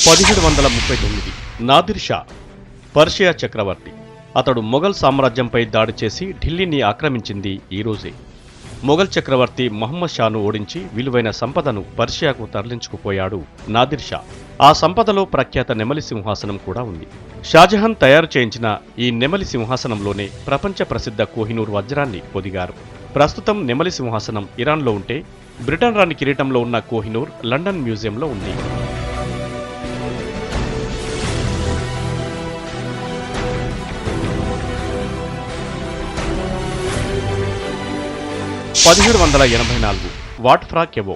1739 Nadir Shah Persia చక్రవర్తి. అతడు మొఘల్ సామ్రాజ్యంపై దాడి చేసి ఢిల్లీని ఆక్రమించింది ఈ రోజే. మొఘల్ చక్రవర్తి మహమ్మద్ షాను ఓడించి విలువైన సంపదను పర్షియాకు తరలించుకుపోయాడు నాదిర్ షా. ఆ సంపదలో ప్రఖ్యాత నెమలి సింహాసనం కూడా ఉంది. షాజహాన్ తయారు చేయించిన ఈ నెమలి సింహాసనంలోనే ప్రపంచ ప్రసిద్ధ కోహినూర్ వజ్రాన్ని పొదిగారు. ప్రస్తుతం నెమలి సింహాసనం ఇరాన్లో ఉంటే, బ్రిటన్ రాణి కిరీటంలో ఉన్న కోహినూర్ లండన్ మ్యూజియంలో ఉంది. 1784 వాట్ ఫ్రా కెవో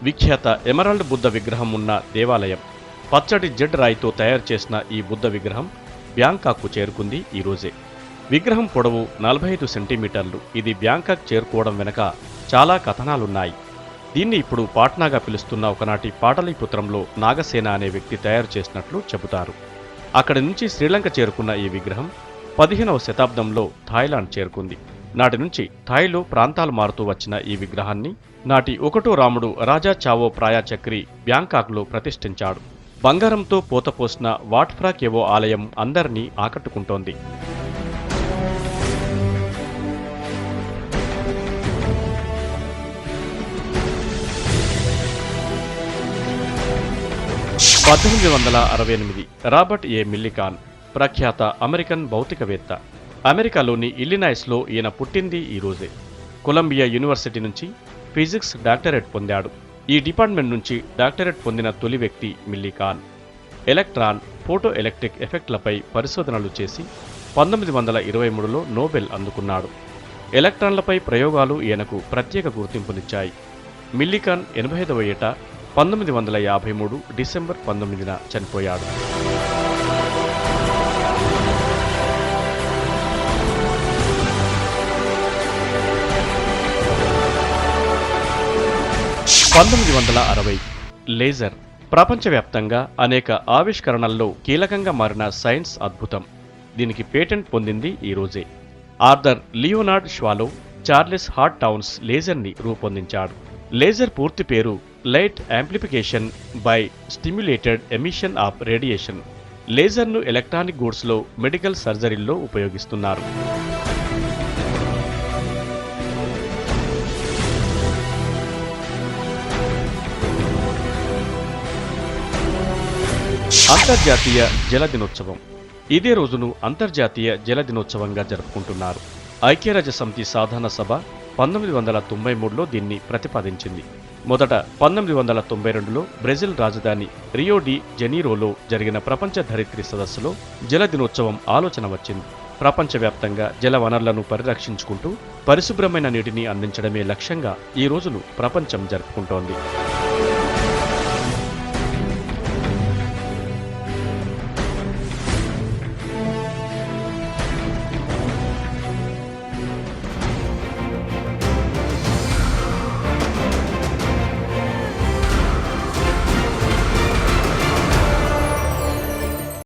విఖ్యాత ఎమరాల్డ్ బుద్ధ విగ్రహం ఉన్న దేవాలయం. పచ్చటి జెడ్ రాయితో తయారు చేసిన ఈ బుద్ధ విగ్రహం బ్యాంకాక్కు చేరుకుంది ఈ రోజే. విగ్రహం పొడవు 45 సెంటీమీటర్లు. ఇది బ్యాంకాక్ చేరుకోవడం వెనక చాలా కథనాలున్నాయి. దీన్ని ఇప్పుడు పాట్నాగా పిలుస్తున్న ఒకనాటి పాటలీపుత్రంలో నాగసేన అనే వ్యక్తి తయారు చేసినట్లు చెబుతారు. అక్కడి నుంచి శ్రీలంక చేరుకున్న ఈ విగ్రహం 15వ శతాబ్దంలో థాయిలాండ్ చేరుకుంది. నాటి నుంచి థాయిలో ప్రాంతాలు మారుతూ వచ్చిన ఈ విగ్రహాన్ని నాటి 1వ రాముడు రాజా చావో ప్రాయా చక్రి బ్యాంకాక్లో ప్రతిష్ఠించాడు. బంగారంతో పోతపోసిన వాట్ ఫ్రా కెవో ఆలయం అందరినీ ఆకట్టుకుంటోంది. రాబర్ట్ ఏ మిల్లికాన్ ప్రఖ్యాత అమెరికన్ భౌతికవేత్త. అమెరికాలోని ఇల్లినాయిస్లో ఈయన పుట్టింది ఈ రోజే. కొలంబియా యూనివర్సిటీ నుంచి ఫిజిక్స్ డాక్టరేట్ పొందాడు. ఈ డిపార్ట్మెంట్ నుంచి డాక్టరేట్ పొందిన తొలి వ్యక్తి మిల్లికాన్. ఎలక్ట్రాన్, ఫోటో ఎలక్ట్రిక్ ఎఫెక్ట్లపై పరిశోధనలు చేసి 1923లో నోబెల్ అందుకున్నాడు. ఎలక్ట్రాన్లపై ప్రయోగాలు ఈయనకు ప్రత్యేక గుర్తింపునిచ్చాయి. మిల్లికాన్ 85వ ఏట 1953 డిసెంబర్ 19న చనిపోయాడు. 1960 లేజర్ ప్రపంచవ్యాప్తంగా అనేక ఆవిష్కరణల్లో కీలకంగా మారిన సైన్స్ అద్భుతం. దీనికి పేటెంట్ పొందింది ఈ రోజే. Arthur Leonard Schawlow Charles Hard Townes లేజర్ని రూపొందించాడు. లేజర్ పూర్తి పేరు light amplification by stimulated emission of radiation. లేజర్ను ఎలక్ట్రానిక్ గూడ్స్లో, మెడికల్ సర్జరీల్లో ఉపయోగిస్తున్నారు. అంతర్జాతీయ జల దినోత్సవం. ఇదే రోజును అంతర్జాతీయ జల దినోత్సవంగా జరుపుకుంటున్నారు. ఐక్యరాజ్యసమితి సాధారణ సభ 1993లో దీన్ని ప్రతిపాదించింది. మొదట 1992లో బ్రెజిల్ రాజధాని రియో డి జనీరోలో జరిగిన ప్రపంచ ధరిత్రి సదస్సులో జల దినోత్సవం ఆలోచన వచ్చింది. ప్రపంచవ్యాప్తంగా జల వనరులను పరిరక్షించుకుంటూ పరిశుభ్రమైన నీటిని అందించడమే లక్ష్యంగా ఈ రోజును ప్రపంచం జరుపుకుంటోంది.